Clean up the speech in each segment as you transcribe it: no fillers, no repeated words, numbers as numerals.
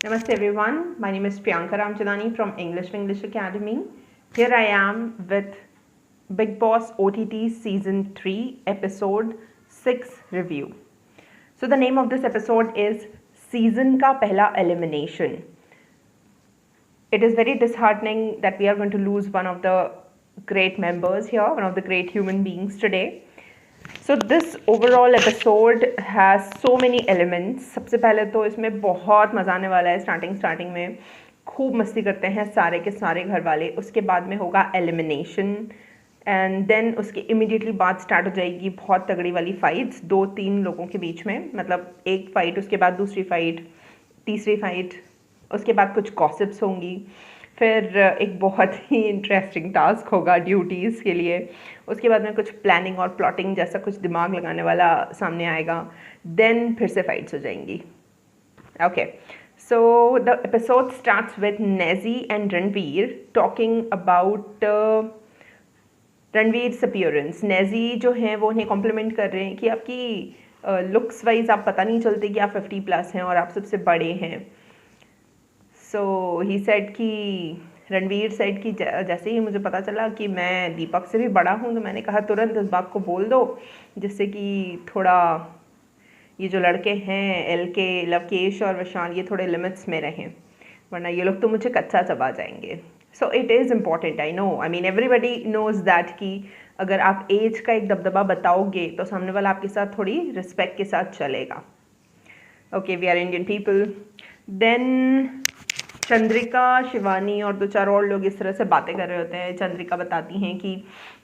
Namaste everyone, my name is Priyanka Ramchandani from English Academy. Here I am with Bigg Boss OTT Season 3 Episode 6 Review. So the name of this episode is Season Ka Pehla Elimination. It is very disheartening that we are going to lose one of the great members here, one of the great human beings today. So this overall episode has so many elements. सबसे पहले तो इसमें बहुत मज़ा आने वाला है. Starting में खूब मस्ती करते हैं सारे के सारे घर वाले. उसके बाद में होगा एलिमिनेशन एंड देन उसके इमिडिएटली बाद स्टार्ट हो जाएगी बहुत तगड़ी वाली फाइट्स 2-3 लोगों के बीच में. मतलब एक फाइट, उसके बाद दूसरी फाइट, तीसरी फाइट, उसके बाद कुछ गॉसिप्स होंगी. फिर एक बहुत ही इंटरेस्टिंग टास्क होगा ड्यूटीज़ के लिए. उसके बाद में कुछ प्लानिंग और प्लॉटिंग जैसा कुछ दिमाग लगाने वाला सामने आएगा. देन फिर से फाइट्स हो जाएंगी. Okay, so the episode starts with Naezy and Ranveer talking about Ranveer's appearance. Naezy जो हैं वो उन्हें कॉम्प्लीमेंट कर रहे हैं कि आपकी लुक्स वाइज आप पता नहीं चलते कि आप 50+ हैं और आप सबसे बड़े हैं. सो ही सेड कि रणवीर सेड कि जैसे ही मुझे पता चला कि मैं दीपक से भी बड़ा हूँ तो मैंने कहा तुरंत इस बात को बोल दो जिससे कि थोड़ा ये जो लड़के हैं LK, लवकेश और विशाल, ये थोड़े लिमिट्स में रहें, वरना ये लोग तो मुझे कच्चा चबा जाएंगे. So it is important, I know, I mean everybody nose that कि अगर आप एज का एक दबदबा बताओगे तो सामने वाला आपके साथ थोड़ी रिस्पेक्ट के साथ चलेगा. Okay, we are Indian people. Then Chandrika, Shivani और 2-4 और लोग इस तरह से बातें कर रहे होते हैं. चंद्रिका बताती हैं कि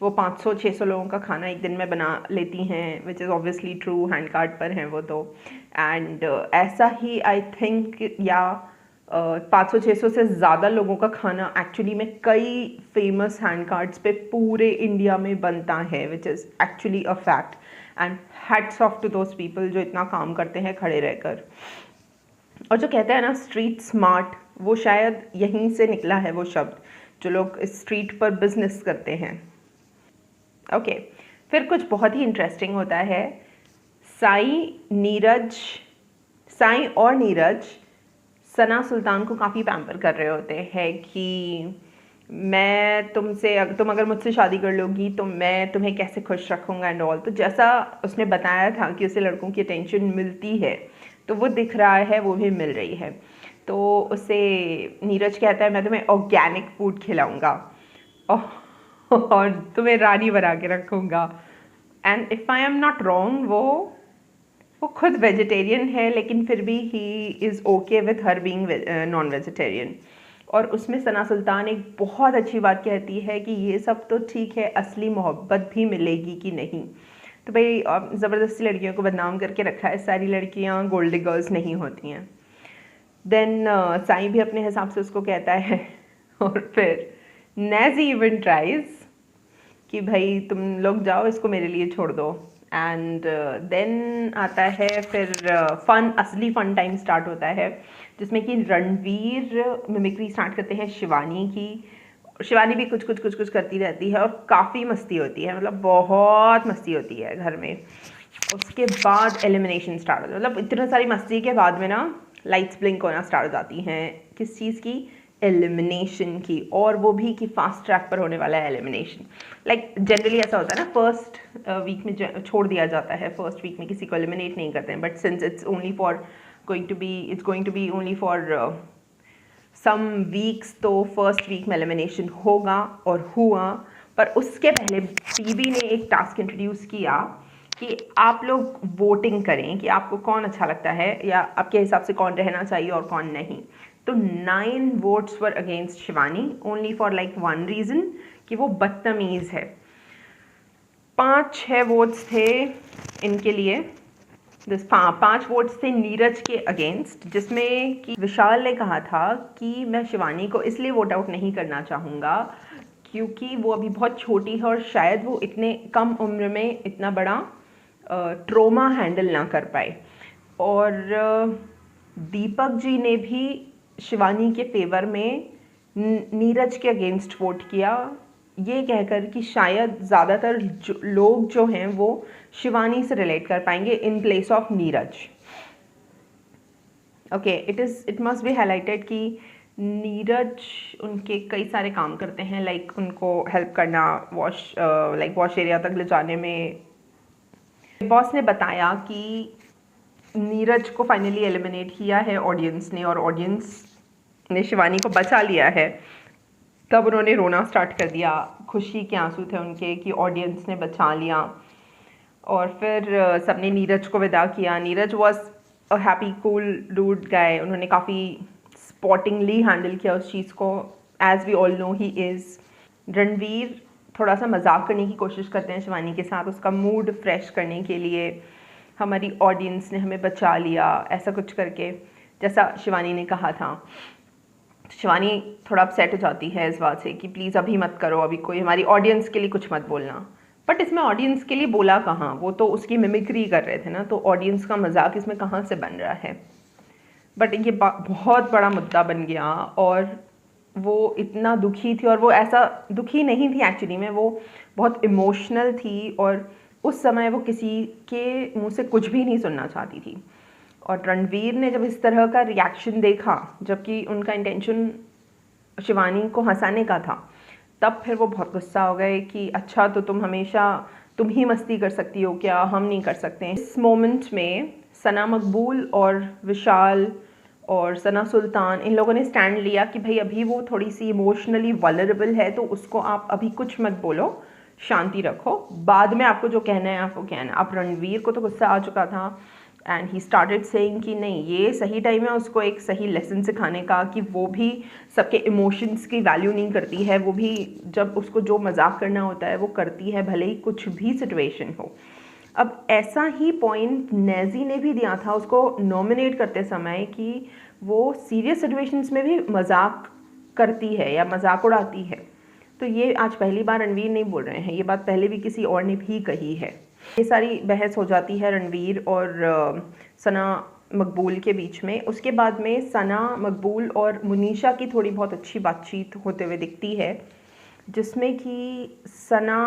वो 500-600 लोगों का खाना एक दिन में बना लेती हैं, which is obviously true. Hand card पर हैं वो तो. एंड ऐसा ही आई थिंक या 500-600 से ज़्यादा लोगों का खाना एक्चुअली में कई फेमस हैंड कार्ड्स पे पूरे इंडिया में बनता है, which is actually a fact. And hats off to those people जो इतना काम करते हैं खड़े रहकर. और जो कहते हैं ना स्ट्रीट स्मार्ट, वो शायद यहीं से निकला है वो शब्द, जो लोग स्ट्रीट पर बिजनेस करते हैं. ओके, फिर कुछ बहुत ही इंटरेस्टिंग होता है. साई और नीरज सना सुल्तान को काफ़ी पैम्पर कर रहे होते हैं कि मैं तुमसे, तुम अगर मुझसे शादी कर लोगी तो मैं तुम्हें कैसे खुश रखूँगा एंड ऑल. तो जैसा उसने बताया था कि उसे लड़कों की अटेंशन मिलती है तो वो दिख रहा है, वो भी मिल रही है. तो उसे नीरज कहता है मैं तुम्हें ऑर्गेनिक फूड खिलाऊंगा और तुम्हें रानी बना के रखूँगा. And if I am not wrong, वो खुद वेजिटेरियन है लेकिन फिर भी he is okay with her being non vegetarian. और उसमें सना सुल्तान एक बहुत अच्छी बात कहती है कि ये सब तो ठीक है, असली मोहब्बत भी मिलेगी कि नहीं. तो भाई ज़बरदस्ती लड़कियों को बदनाम करके रखा है, सारी लड़कियाँ गोल्ड गर्ल्स नहीं होती हैं. देन साई भी अपने हिसाब से उसको कहता है. और फिर नेजी इवन ट्राइज कि भाई तुम लोग जाओ, इसको मेरे लिए छोड़ दो. एंड देन आता है फिर असली फन टाइम स्टार्ट होता है, जिसमें कि रणवीर मिमिक्री स्टार्ट करते हैं शिवानी की. शिवानी भी कुछ करती रहती है और काफ़ी मस्ती होती है, मतलब बहुत मस्ती होती है घर में. उसके बाद एलिमिनेशन स्टार्ट होता है. मतलब इतनी सारी मस्ती के बाद में ना लाइट्स ब्लिंक होना स्टार्ट हो जाती हैं. किस चीज़ की? एलिमिनेशन की. और वो भी कि फास्ट ट्रैक पर होने वाला है एलिमिनेशन. लाइक जनरली ऐसा होता है ना, फर्स्ट वीक में छोड़ दिया जाता है, फर्स्ट वीक में किसी को एलिमिनेट नहीं करते हैं. But since it's going to be only for some weeks, तो फर्स्ट वीक में एलिमिनेशन होगा और हुआ. पर उसके पहले टीवी ने एक टास्क इंट्रोड्यूस किया कि आप लोग वोटिंग करें कि आपको कौन अच्छा लगता है या आपके हिसाब से कौन रहना चाहिए और कौन नहीं. तो 9 votes were against Shivani, only for like one reason कि वो बदतमीज़ है. 5-6 वोट्स थे इनके लिए. 5 वोट्स थे नीरज के अगेंस्ट, जिसमें कि विशाल ने कहा था कि मैं शिवानी को इसलिए वोट आउट नहीं करना चाहूँगा क्योंकि वो अभी बहुत छोटी है और शायद वो इतने कम उम्र में इतना बड़ा ट्रोमा हैंडल ना कर पाए. और दीपक जी ने भी शिवानी के फेवर में नीरज के अगेंस्ट वोट किया, ये कहकर कि शायद ज़्यादातर लोग जो हैं वो शिवानी से रिलेट कर पाएंगे in place of Neeraj. Okay, it must be highlighted कि नीरज उनके कई सारे काम करते हैं, लाइक उनको हेल्प करना वॉश एरिया तक ले जाने में। बॉस ने बताया कि नीरज को फाइनली एलिमिनेट किया है ऑडियंस ने, और ऑडियंस ने शिवानी को बचा लिया है। तब उन्होंने रोना स्टार्ट कर दिया, खुशी के आंसू थे उनके कि ऑडियंस ने बचा लिया। और फिर सबने नीरज को विदा किया। Neeraj was a happy cool dude guy. उन्होंने काफ़ी स्पॉटिंगली हैंडल किया उस चीज़ को, as we all know he is. Ranveer थोड़ा सा मजाक करने की कोशिश करते हैं शिवानी के साथ, उसका मूड फ्रेश करने के लिए। हमारी ऑडियंस ने हमें बचा लिया, ऐसा कुछ करके, जैसा शिवानी ने कहा था। शिवानी थोड़ा अपसेट हो जाती है इस बात से कि प्लीज़ अभी मत करो, अभी कोई हमारी ऑडियंस के लिए कुछ मत बोलना। बट इसमें ऑडियंस के लिए बोला कहाँ, वो तो उसकी मिमिक्री कर रहे थे ना, तो ऑडियंस का मजाक इसमें कहाँ से बन रहा है। बट ये बहुत बड़ा मुद्दा बन गया, और वो इतना दुखी थी, और वो ऐसा दुखी नहीं थी एक्चुअली में, वो बहुत इमोशनल थी, और उस समय वो किसी के मुंह से कुछ भी नहीं सुनना चाहती थी। और रणवीर ने जब इस तरह का रिएक्शन देखा, जबकि उनका इंटेंशन शिवानी को हंसाने का था, तब फिर वो बहुत गुस्सा हो गए कि अच्छा, तो तुम ही मस्ती कर सकती हो क्या, हम नहीं कर सकते। इस मोमेंट में सना मकबूल और विशाल और सना सुल्तान, इन लोगों ने स्टैंड लिया कि भाई अभी वो थोड़ी सी इमोशनली वल्नरेबल है, तो उसको आप अभी कुछ मत बोलो, शांति रखो, बाद में आपको जो कहना है आपको कहना। अब रणवीर को तो गुस्सा आ चुका था, एंड ही स्टार्टेड सेइंग कि नहीं, ये सही टाइम है उसको एक सही लेसन सिखाने का, कि वो भी सबके इमोशंस की वैल्यू नहीं करती है, वो भी जब उसको जो मजाक करना होता है वो करती है, भले ही कुछ भी सिचुएशन हो। अब ऐसा ही पॉइंट नेजी ने भी दिया था उसको नॉमिनेट करते समय, कि वो सीरियस सिचुएशंस में भी मजाक करती है या मजाक उड़ाती है। तो ये आज पहली बार रणवीर नहीं बोल रहे हैं, ये बात पहले भी किसी और ने भी कही है। ये सारी बहस हो जाती है रणवीर और सना मकबूल के बीच में। उसके बाद में सना मकबूल और मुनीशा की थोड़ी बहुत अच्छी बातचीत होते हुए दिखती है, जिसमें कि सना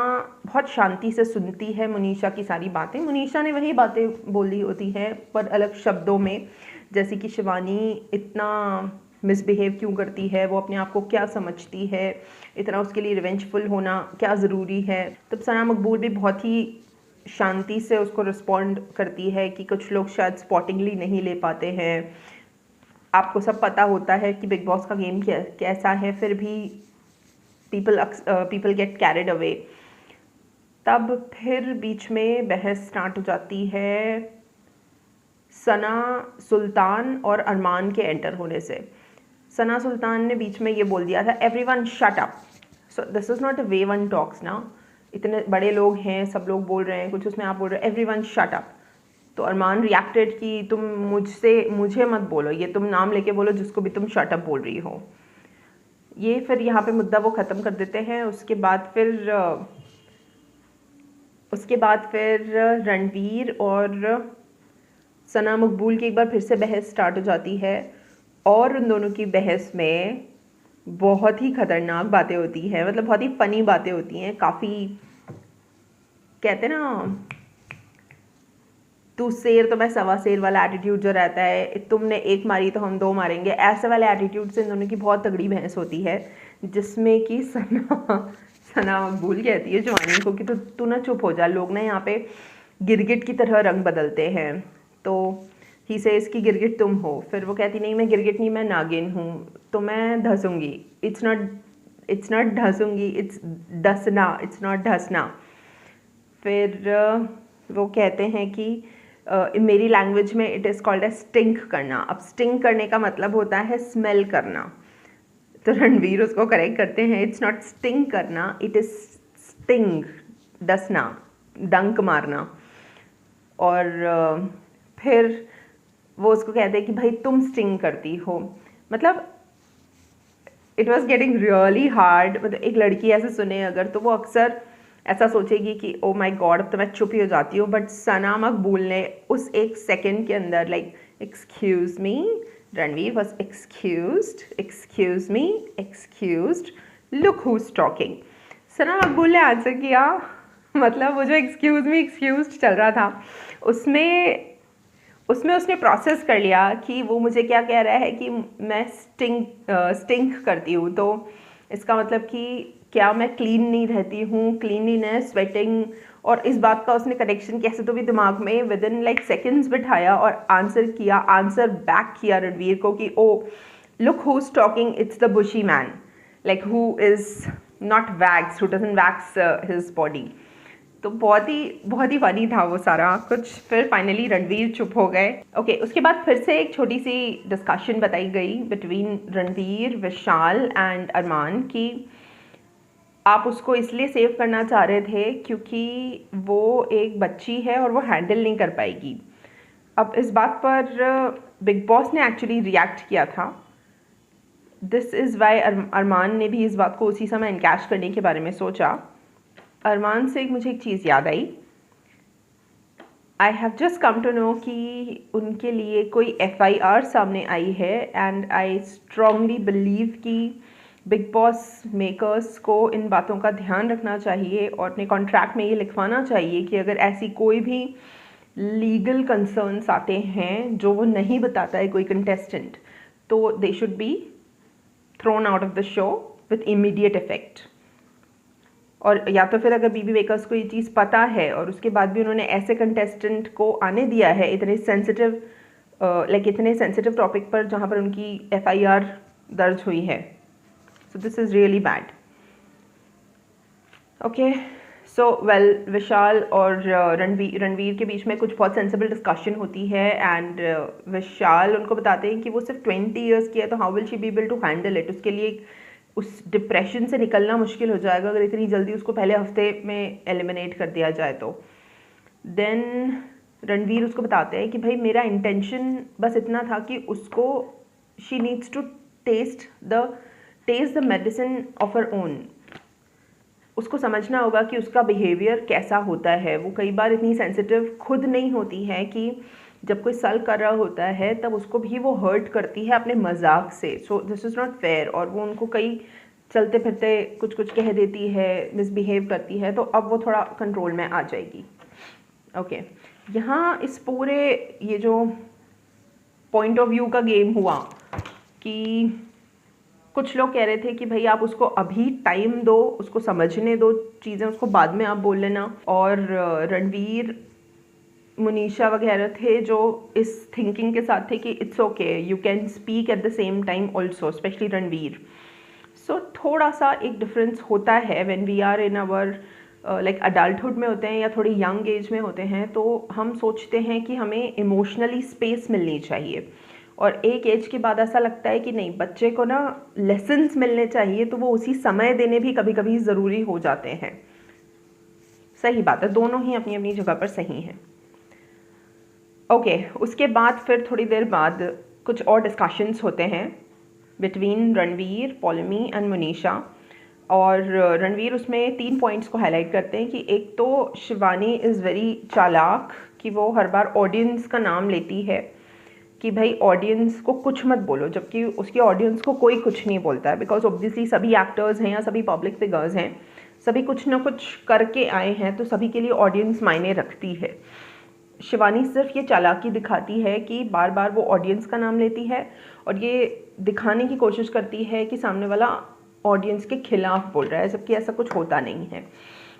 बहुत शांति से सुनती है मुनीशा की सारी बातें। मुनीशा ने वही बातें बोली होती हैं पर अलग शब्दों में, जैसे कि शिवानी इतना मिसबिहेव क्यों करती है, वो अपने आप को क्या समझती है, इतना उसके लिए रिवेंजफुल होना क्या ज़रूरी है। तब सना मकबूल भी बहुत ही शांति से उसको रिस्पॉन्ड करती है कि कुछ लोग शायद स्पॉटिंगली नहीं ले पाते हैं, आपको सब पता होता है कि बिग बॉस का गेम कैसा है, फिर भी पीपल गेट कैरिड अवे। तब फिर बीच में बहस स्टार्ट हो जाती है सना सुल्तान और अरमान के एंटर होने से। सना सुल्तान ने बीच में ये बोल दिया था, everyone shut up. So this is not a way one talks ना, इतने बड़े लोग हैं, सब लोग बोल रहे हैं कुछ, उसमें आप बोल रहे हो एवरीवन शट अप। तो अरमान रिएक्टेड कि तुम मुझे मत बोलो, ये तुम नाम लेके बोलो जिसको भी तुम शट अप बोल रही हो। ये फिर यहाँ पे मुद्दा वो ख़त्म कर देते हैं। उसके बाद फिर रणवीर और सना मकबूल की एक बार फिर से बहस स्टार्ट हो जाती है, और उन दोनों की बहस में बहुत ही ख़तरनाक बातें होती हैं, मतलब बहुत ही फ़नी बातें होती हैं। काफ़ी कहते ना, तू शेर तो मैं सवा शेर वाला एटीट्यूड जो रहता है, तुमने एक मारी तो हम दो मारेंगे, ऐसे वाले एटीट्यूड से इन दोनों की बहुत तगड़ी बहस होती है, जिसमें कि सना मकबूल कहती है शिवानी को कि तू ना चुप हो जा, लोग ना यहाँ पे गिरगिट की तरह रंग बदलते हैं। तो ही से इसकी गिरगिट तुम हो। फिर वो कहती नहीं, मैं गिरगिट नहीं, मैं नागिन हूँ, तो मैं धंसूंगी। इट्स नॉट धंसूंगी, इट्स डसना, इट्स नॉट धंसना। फिर वो कहते हैं कि मेरी लैंग्वेज में it is called a stink करना। अब स्टिंक करने का मतलब होता है स्मेल करना, तो रणवीर उसको करेक्ट करते हैं, इट्स नॉट स्टिंग करना, इट इज़ स्टिंग, डसना, डंक मारना। और फिर वो उसको कहते हैं कि भाई तुम स्टिंग करती हो। मतलब it was getting really hard. मतलब एक लड़की ऐसे सुने अगर, तो वो अक्सर ऐसा सोचेगी कि ओ माय गॉड, अब तो मैं चुप ही हो जाती हूँ। बट सना मकबूल ने उस एक सेकेंड के अंदर like excuse me, Ranveer was excuse me, excused, look who's talking. Sana Maqbool ने आंसर किया, मतलब वो जो एक्सक्यूज मी एक्सक्यूज्ड चल रहा था उसमें उसमें उसने प्रोसेस कर लिया कि वो मुझे क्या कह रहा है कि मैं स्टिंक करती हूँ, तो इसका मतलब कि क्या मैं क्लीन नहीं रहती हूँ, क्लीनलीनेस, स्वेटिंग, और इस बात का उसने कनेक्शन कैसे तो भी दिमाग में विद इन लाइक सेकेंड्स बिठाया और आंसर बैक किया रणवीर को कि oh look who is talking, it's the bushy man, like who is not wax, who doesn't wax his body. तो बहुत ही फनी था वो सारा कुछ। फिर फाइनली रणवीर चुप हो गए। ओके, उसके बाद फिर से एक छोटी सी डिस्कशन बताई गई बिटवीन रणवीर, विशाल एंड अरमान कि आप उसको इसलिए सेव करना चाह रहे थे क्योंकि वो एक बच्ची है और वो हैंडल नहीं कर पाएगी। अब इस बात पर बिग बॉस ने एक्चुअली रिएक्ट किया था। दिस इज़ वाई अरमान ने भी इस बात को उसी समय इनकैश करने के बारे में सोचा। अरमान से मुझे एक चीज़ याद आई, I have just come to know कि उनके लिए कोई FIR सामने आई है, एंड आई स्ट्रांगली बिलीव कि बिग बॉस मेकर्स को इन बातों का ध्यान रखना चाहिए और अपने कॉन्ट्रैक्ट में ये लिखवाना चाहिए कि अगर ऐसी कोई भी लीगल कंसर्न्स आते हैं जो वो नहीं बताता है कोई कंटेस्टेंट, तो they should be thrown out of the show with immediate effect. और या तो फिर अगर बीबी बेकर्स को ये चीज़ पता है और उसके बाद भी उन्होंने ऐसे कंटेस्टेंट को आने दिया है इतने सेंसिटिव टॉपिक पर जहाँ पर उनकी FIR दर्ज हुई है, so this is really bad. Okay, so well, Vishal और रणवीर के बीच में कुछ बहुत सेंसिबल डिस्कशन होती है, एंड विशाल उनको बताते हैं कि वो सिर्फ 20 ईयर्स की है, तो how will she be able to handle it, उसके लिए उस डिप्रेशन से निकलना मुश्किल हो जाएगा अगर इतनी जल्दी उसको पहले हफ्ते में एलिमिनेट कर दिया जाए तो। देन रणवीर उसको बताते हैं कि भाई मेरा इंटेंशन बस इतना था कि उसको she needs to taste the medicine of her own. उसको समझना होगा कि उसका बिहेवियर कैसा होता है। वो कई बार इतनी सेंसिटिव खुद नहीं होती है कि जब कोई सल कर रहा होता है तब उसको भी वो हर्ट करती है अपने मजाक से। सो दिस इज़ नॉट फेयर, और वो उनको कई चलते फिरते कुछ कह देती है, मिसबिहेव करती है, तो अब वो थोड़ा कंट्रोल में आ जाएगी। ओके, यहाँ इस पूरे ये जो पॉइंट ऑफ व्यू का गेम हुआ कि कुछ लोग कह रहे थे कि भाई आप उसको अभी टाइम दो, उसको समझने दो चीज़ें, उसको बाद में आप बोल लेना, और रणवीर, मुनीशा वगैरह थे जो इस थिंकिंग के साथ थे कि it's okay, you can speak at the same time also, specially Ranveer. So थोड़ा सा एक डिफरेंस होता है when we are in our like adulthood में होते हैं या थोड़ी यंग एज में होते हैं, तो हम सोचते हैं कि हमें इमोशनली स्पेस मिलनी चाहिए, और एक एज के बाद ऐसा लगता है कि नहीं, बच्चे को ना लेसन्स मिलने चाहिए, तो वो उसी समय देने भी कभी कभी ज़रूरी हो जाते हैं। सही बात है, दोनों ही अपनी अपनी जगह पर सही हैं। ओके, उसके बाद फिर थोड़ी देर बाद कुछ और डिस्कशंस होते हैं बिटवीन रणवीर, पॉलमी एंड मुनीशा, और रणवीर उसमें 3 पॉइंट्स को हाईलाइट करते हैं कि एक तो शिवानी इज़ वेरी चालाक, कि वो हर बार ऑडियंस का नाम लेती है कि भाई ऑडियंस को कुछ मत बोलो, जबकि उसकी ऑडियंस को कोई कुछ नहीं बोलता है, बिकॉज ऑब्वियसली सभी एक्टर्स हैं या सभी पब्लिक फिगर्स हैं, सभी कुछ ना कुछ करके आए हैं, तो सभी के लिए ऑडियंस मायने रखती है। शिवानी सिर्फ ये चालाकी दिखाती है कि बार बार वो ऑडियंस का नाम लेती है और ये दिखाने की कोशिश करती है कि सामने वाला ऑडियंस के खिलाफ बोल रहा है, जबकि ऐसा कुछ होता नहीं है।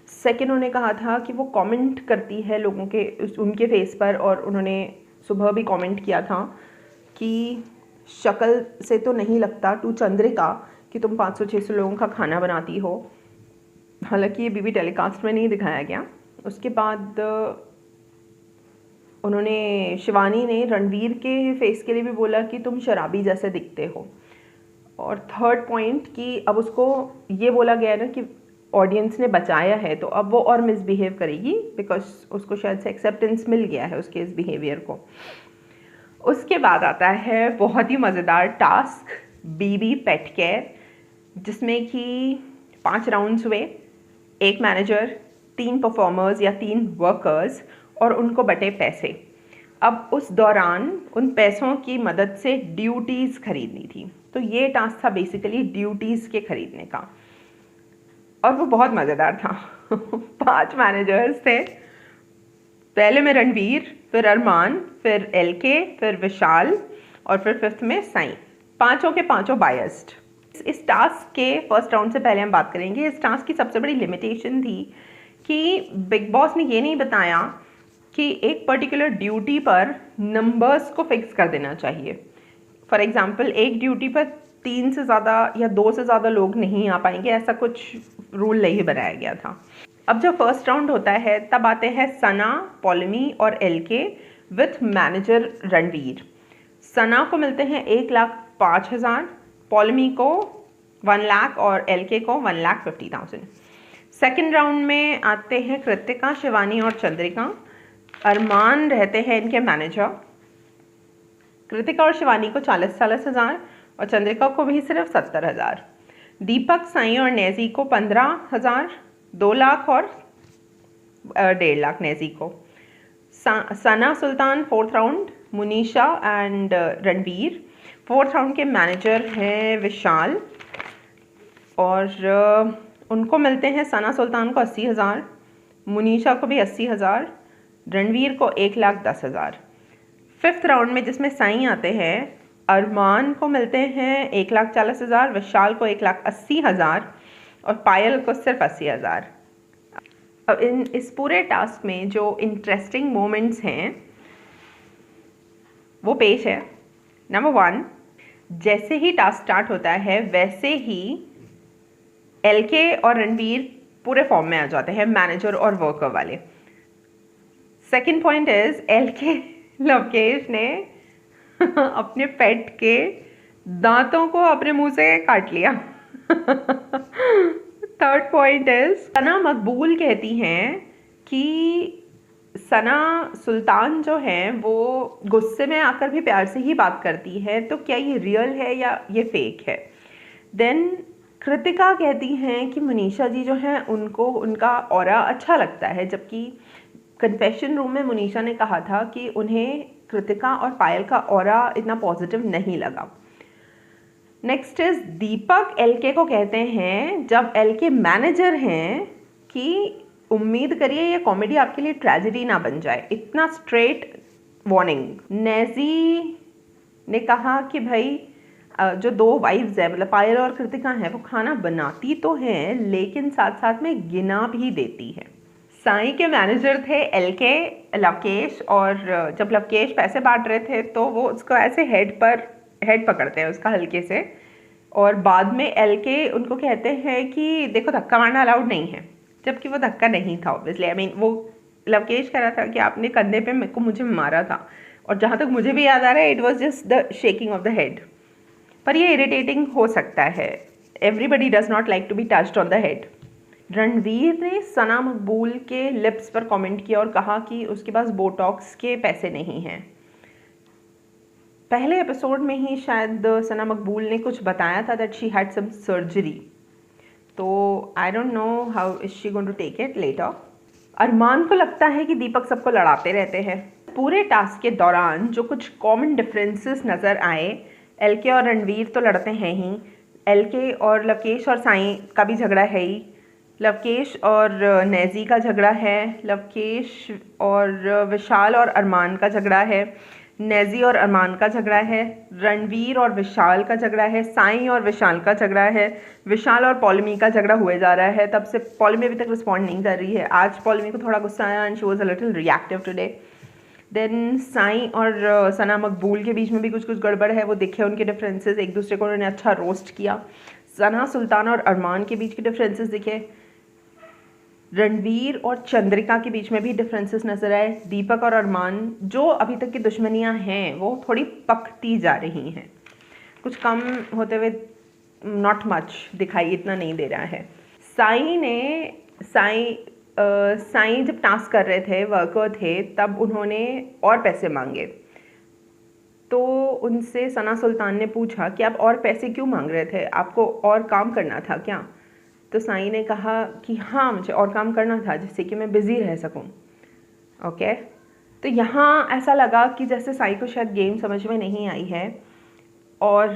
सेकेंड, उन्होंने कहा था कि वो कमेंट करती है लोगों के उनके फेस पर, और उन्होंने सुबह भी कमेंट किया था कि शक्ल से तो नहीं लगता टू चंद्रिका कि तुम 500-600 लोगों का खाना बनाती हो। हालांकि ये बीबी टेलीकास्ट में नहीं दिखाया गया। उसके बाद उन्होंने, शिवानी ने रणवीर के फेस के लिए भी बोला कि तुम शराबी जैसे दिखते हो। और थर्ड पॉइंट कि अब उसको ये बोला गया ना कि ऑडियंस ने बचाया है, तो अब वो और मिसबिहेव करेगी, बिकॉज उसको शायद से एक्सेप्टेंस मिल गया है उसके इस बिहेवियर को। उसके बाद आता है बहुत ही मज़ेदार टास्क, बीबी पेट केयर, जिसमें कि 5 राउंड्स हुए, 1 मैनेजर, 3 परफॉर्मर्स या 3 वर्कर्स, और उनको बटे पैसे। अब उस दौरान उन पैसों की मदद से ड्यूटीज़ खरीदनी थी, तो ये टास्क था बेसिकली ड्यूटीज़ के खरीदने का, और वो बहुत मज़ेदार था। 5 मैनेजर्स थे, पहले में रणवीर, फिर अरमान, फिर LK, फिर विशाल और फिर फिफ्थ में साई। पांचों के पांचों बायस्ड। इस टास्क के फर्स्ट राउंड से पहले हम बात करेंगे। इस टास्क की सबसे बड़ी लिमिटेशन थी कि बिग बॉस ने ये नहीं बताया कि एक पर्टिकुलर ड्यूटी पर नंबर्स को फिक्स कर देना चाहिए। फॉर एग्जांपल एक ड्यूटी पर 3 से ज़्यादा या 2 से ज़्यादा लोग नहीं आ पाएंगे, ऐसा कुछ रूल नहीं बनाया गया था। अब जब फर्स्ट राउंड होता है तब आते हैं सना, पॉलमी और LK विथ मैनेजर रणवीर। सना को मिलते हैं 1,05,000, पॉलमी को 1 लाख और LK को 1,50,000। सेकेंड राउंड में आते हैं कृतिका, शिवानी और चंद्रिका। अरमान रहते हैं इनके मैनेजर। कृतिका और शिवानी को 40,000 और चंद्रिका को भी सिर्फ 70,000। दीपक, साई और नेजी को 15,000, 2 लाख और 1.5 लाख नेजी को। Sana Sultan fourth round, Munisha and Ranveer. Fourth round के मैनेजर हैं विशाल और उनको मिलते हैं सना सुल्तान को 80,000, मुनीशा को भी 80,000, रणवीर को 1,10,000। फिफ्थ राउंड में जिसमें साई आते हैं, अरमान को मिलते हैं 1,40,000, विशाल को 1,80,000 और पायल को सिर्फ 80,000। अब इस पूरे टास्क में जो इंटरेस्टिंग मोमेंट्स हैं वो पेश है। नंबर 1, जैसे ही टास्क स्टार्ट होता है वैसे ही LK और रणवीर पूरे फॉर्म में आ जाते हैं, मैनेजर और वर्कर वाले। Second point is LK Lavkesh ने अपने पेट के दांतों को अपने मुंह से काट लिया। थर्ड पॉइंट इज सना मकबूल कहती हैं कि सना सुल्तान जो हैं वो गुस्से में आकर भी प्यार से ही बात करती है, तो क्या ये रियल है या ये फेक है। देन कृतिका कहती हैं कि मनीषा जी जो हैं उनको उनका ऑरा अच्छा लगता है, जबकि कन्फेशन रूम में मनीषा ने कहा था कि उन्हें कृतिका और पायल का ऑरा इतना पॉजिटिव नहीं लगा। नेक्स्ट इज दीपक LK को कहते हैं, जब LK मैनेजर हैं, कि उम्मीद करिए ये कॉमेडी आपके लिए ट्रेजेडी ना बन जाए, इतना स्ट्रेट वार्निंग। नेजी ने कहा कि भाई जो 2 वाइफ्स है, मतलब पायल और कृतिका हैं, वो खाना बनाती तो हैं लेकिन साथ साथ में गिना भी देती है। साई के मैनेजर थे LK लवकेश, और जब लवकेश पैसे बांट रहे थे तो वो उसको ऐसे हेड पकड़ते हैं उसका हल्के से, और बाद में LK उनको कहते हैं कि देखो धक्का मारना अलाउड नहीं है, जबकि वो धक्का नहीं था ऑब्वियसली। आई मीन वो लवकेश कह रहा था कि आपने कंधे पे मुझे मारा था, और जहाँ तक मुझे भी याद आ रहा है it was just the shaking of the head. पर ये इरिटेटिंग हो सकता है, everybody does not like to be touched on the head. Ranveer ने सना मकबूल के लिप्स पर कमेंट किया और कहा कि उसके पास बोटॉक्स के पैसे नहीं हैं। पहले एपिसोड में ही शायद सना मकबूल ने कुछ बताया था that she had some surgery, तो I don't know how is she going to take it later. Armaan को लगता है कि दीपक सबको लड़ाते रहते हैं। पूरे टास्क के दौरान जो कुछ कॉमन डिफरेंसेस नज़र आए, LK और रणवीर तो लड़ते हैं ही, LK और लवकेश और साई का भी झगड़ा है ही, लवकेश और नेजी का झगड़ा है, लवकेश और विशाल और अरमान का झगड़ा है, नेजी और अरमान का झगड़ा है, रणवीर और विशाल का झगड़ा है, साई और विशाल का झगड़ा है, विशाल और पॉलमी का झगड़ा हुए जा रहा है। तब से पॉलमी अभी तक रिस्पॉन्ड नहीं कर रही है। आज पॉलमी को थोड़ा गुस्सा आया and she was a little reactive today. Then Sai और सना मकबूल के बीच में भी कुछ गड़बड़ है, वो दिखे उनके डिफरेंसेस, एक दूसरे को उन्होंने अच्छा रोस्ट किया। सना सुल्तान और अरमान के बीच के डिफरेंसेस दिखे, रणवीर और चंद्रिका के बीच में भी डिफरेंसेस नजर आए। दीपक और अरमान जो अभी तक की दुश्मनियां हैं वो थोड़ी पकती जा रही हैं, कुछ कम होते हुए नॉट मच दिखाई इतना नहीं दे रहा है। साई जब टास्क कर रहे थे, वर्कर थे, तब उन्होंने और पैसे मांगे, तो उनसे सना सुल्तान ने पूछा कि आप और पैसे क्यों मांग रहे थे, आपको और काम करना था क्या। तो साई ने कहा कि हाँ मुझे और काम करना था जिससे कि मैं बिज़ी रह सकूं। ओके, तो यहाँ ऐसा लगा कि जैसे साई को शायद गेम समझ में नहीं आई है और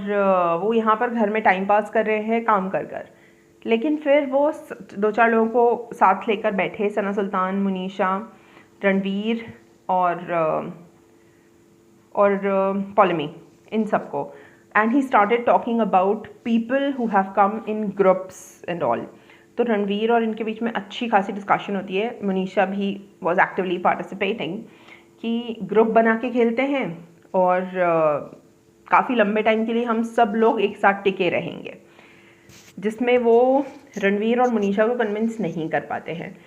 वो यहाँ पर घर में टाइम पास कर रहे हैं काम कर कर। लेकिन फिर वो 2-4 लोगों को साथ लेकर बैठे, सना सुल्तान, मुनीशा, रणवीर, और पॉलेमी, इन सबको। And he started talking about people who have come in groups and all. तो रणवीर और इनके बीच में अच्छी खासी डिस्कशन होती है। मनीषा भी वॉज एक्टिवली पार्टिसिपेटिंग कि ग्रुप बना के खेलते हैं और काफ़ी लंबे टाइम के लिए हम सब लोग एक साथ टिके रहेंगे, जिसमें वो रणवीर और मनीषा को कन्विंस नहीं कर पाते हैं।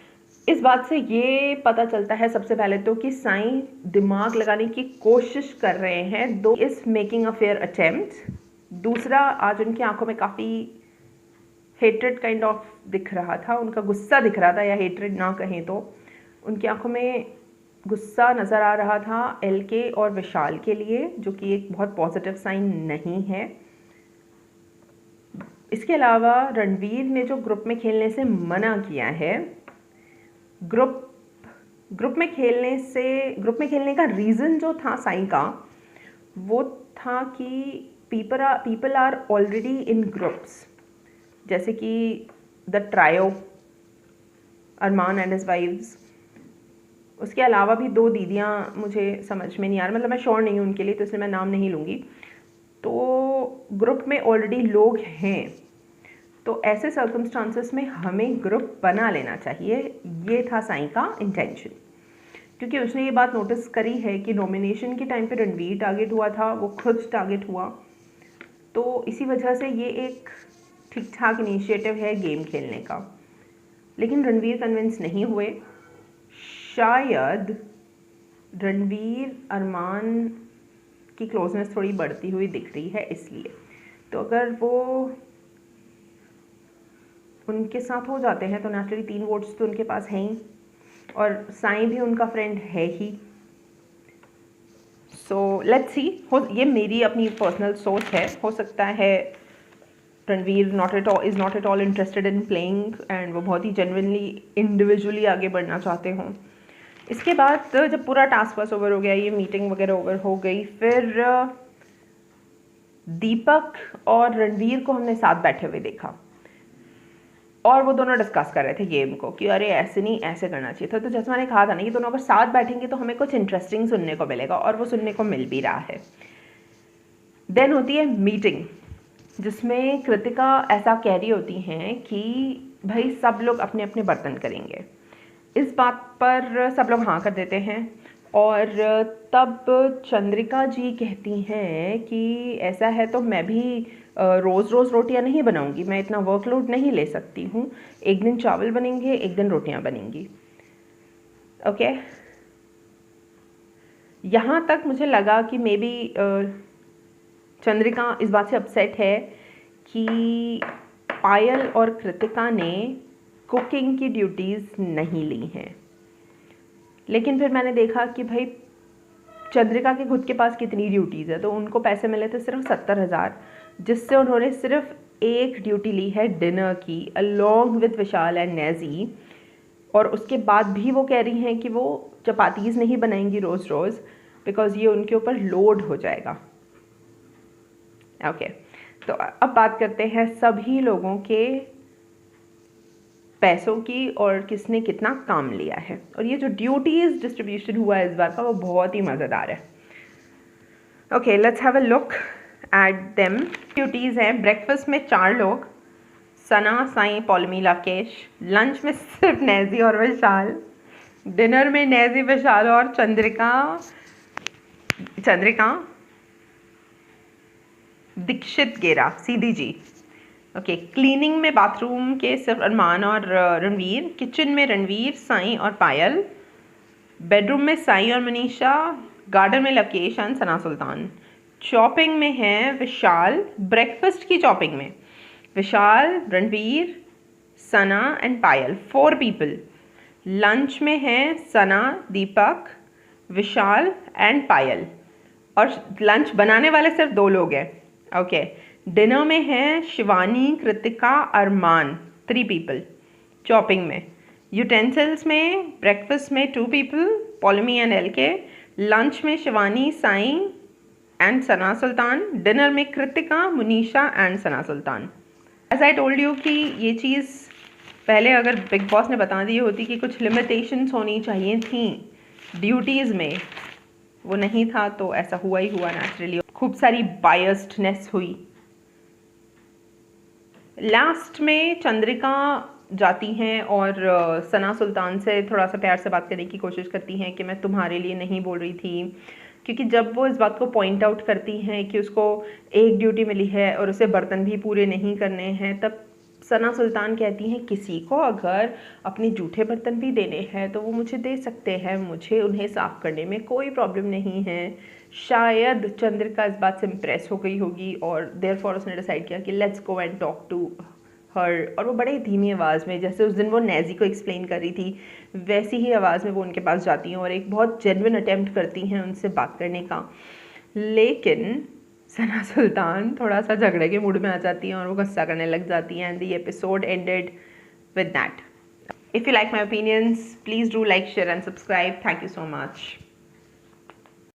इस बात से ये पता चलता है सबसे पहले तो कि साईं दिमाग लगाने की कोशिश कर रहे हैं, दो is making a fair attempt. दूसरा, आज उनकी आंखों में काफ़ी हेट्रेड काइंड ऑफ दिख रहा था, उनका गुस्सा दिख रहा था, या हेट्रेड ना कहें तो उनकी आंखों में गुस्सा नज़र आ रहा था एलके और विशाल के लिए, जो कि एक बहुत पॉजिटिव साइन नहीं है। इसके अलावा रणवीर ने जो ग्रुप में खेलने से मना किया है, ग्रुप में खेलने का रीज़न जो था साईं का, वो था कि people are already in groups, जैसे कि the trio, Armaan and his wives. उसके अलावा भी दो दीदियाँ मुझे समझ में नहीं आ रहा, मतलब मैं श्योर नहीं हूँ उनके लिए, तो इसलिए मैं नाम नहीं लूँगी। तो ग्रुप में ऑलरेडी लोग हैं, तो ऐसे सर्कमस्टांसेस में हमें ग्रुप बना लेना चाहिए, ये था साईं का इंटेंशन। क्योंकि उसने ये बात नोटिस करी है कि नॉमिनेशन के टाइम पे रणवीर टारगेट हुआ था, वो खुद टारगेट हुआ, तो इसी वजह से ये एक ठीक ठाक इनिशिएटिव है गेम खेलने का। लेकिन रणवीर कन्विंस नहीं हुए, शायद रणवीर अरमान की क्लोजनेस थोड़ी बढ़ती हुई दिख रही है इसलिए। तो अगर वो उनके साथ हो जाते हैं तो नेचुरली 3 वोट्स तो उनके पास हैं ही, और साईं भी उनका फ्रेंड है ही। सो लेट्स सी, ये मेरी अपनी पर्सनल सोच है, हो सकता है Ranveer is not at all interested in playing and वो बहुत ही जेन्युइनली इंडिविजुअली आगे बढ़ना चाहते हों। इसके बाद जब पूरा टास्क फोर्स ओवर हो गया, ये मीटिंग वगैरह ओवर हो गई, फिर दीपक और रणवीर को हमने साथ बैठे हुए देखा और वो दोनों डिस्कस कर रहे थे गेम को कि अरे ऐसे नहीं, ऐसे करना चाहिए था। तो जैसे मैंने कहा था ना, ये दोनों अगर साथ बैठेंगे तो हमें कुछ इंटरेस्टिंग सुनने को मिलेगा, और वो सुनने को मिल भी रहा है। देन होती है मीटिंग, जिसमें कृतिका ऐसा कह रही होती हैं कि भाई सब लोग अपने अपने बर्तन करेंगे। इस बात पर सब लोग हाँ कर देते हैं, और तब चंद्रिका जी कहती हैं कि ऐसा है तो मैं भी रोज़ रोज़ रोटियां नहीं बनाऊंगी, मैं इतना वर्कलोड नहीं ले सकती हूँ, एक दिन चावल बनेंगे, एक दिन रोटियां बनेंगी। ओके, यहाँ तक मुझे लगा कि मे बी चंद्रिका इस बात से अपसेट है कि पायल और कृतिका ने कुकिंग की ड्यूटीज़ नहीं ली हैं। लेकिन फिर मैंने देखा कि भाई चंद्रिका के खुद के पास कितनी ड्यूटीज़ है, तो उनको पैसे मिले थे सिर्फ 70,000, जिससे उन्होंने सिर्फ एक ड्यूटी ली है डिनर की along with Vishal and Naezy. और उसके बाद भी वो कह रही हैं कि वो चपातीज़ नहीं बनाएंगी रोज़ रोज़, बिकॉज़ ये उनके ऊपर लोड हो जाएगा। ओके, तो अब बात करते हैं सभी लोगों के पैसों की और किसने कितना काम लिया है। और ये जो ड्यूटीज़ डिस्ट्रीब्यूशन हुआ है इस बार का, वो बहुत ही मज़ेदार है। Okay, let's have a look at them. Duties हैं, ब्रेकफास्ट में 4 लोग, सना, साईं, पॉलमी, लकेश। लंच में सिर्फ नेजी और विशाल। डिनर में नेजी, विशाल और चंद्रिका दीक्षित गेरा, सीधी जी। ओके, क्लीनिंग में बाथरूम के सिर्फ अरमान और रणवीर। किचन में रणवीर, साईं और पायल। बेडरूम में साईं और मनीषा। गार्डन में Lakesh and Sana Sultan. Shopping में है विशाल। ब्रेकफास्ट की शॉपिंग में विशाल, रणवीर, सना एंड पायल, 4 पीपल। लंच में है सना, दीपक, विशाल एंड पायल, और लंच बनाने वाले सिर्फ 2 लोग हैं। ओके, डिनर में है शिवानी, कृतिका, अरमान, 3 पीपल चॉपिंग में। यूटेंसिल्स में ब्रेकफास्ट में 2 people, Paulami and LK. Lunch में शिवानी, साईं एंड सना सुल्तान। डिनर में Kritika, Munisha and Sana Sultan. As I told you कि ये चीज़ पहले अगर बिग बॉस ने बता दी होती कि कुछ लिमिटेशंस होनी चाहिए थी, ड्यूटीज़ में वो नहीं था, तो ऐसा हुआ ही हुआ नेचुरली। खूब सारी बायस्डनेस हुई। लास्ट में चंद्रिका जाती हैं और सना सुल्तान से थोड़ा सा प्यार से बात करने की कोशिश करती हैं कि मैं तुम्हारे लिए नहीं बोल रही थी, क्योंकि जब वो इस बात को पॉइंट आउट करती हैं कि उसको एक ड्यूटी मिली है और उसे बर्तन भी पूरे नहीं करने हैं, तब सना सुल्तान कहती हैं किसी को अगर अपने जूठे बर्तन भी देने हैं तो वो मुझे दे सकते हैं, मुझे उन्हें साफ़ करने में कोई प्रॉब्लम नहीं है। शायद चंद्रिका इस बात से इम्प्रेस हो गई होगी और देयरफॉर उसने डिसाइड किया कि let's go and talk to her. और वो बड़े धीमी आवाज़ में, जैसे उस दिन वो नेज़ी को एक्सप्लेन कर रही थी, वैसी ही आवाज़ में वो उनके पास जाती हैं और एक बहुत जेन्युइन अटेम्प्ट करती हैं उनसे बात करने का। लेकिन सना सुल्तान थोड़ा सा झगड़े के मूड में आ जाती हैं और वो गुस्सा करने लग जाती हैं, and the episode ended with that. If you like my opinions, please do like, share and subscribe. Thank you so much.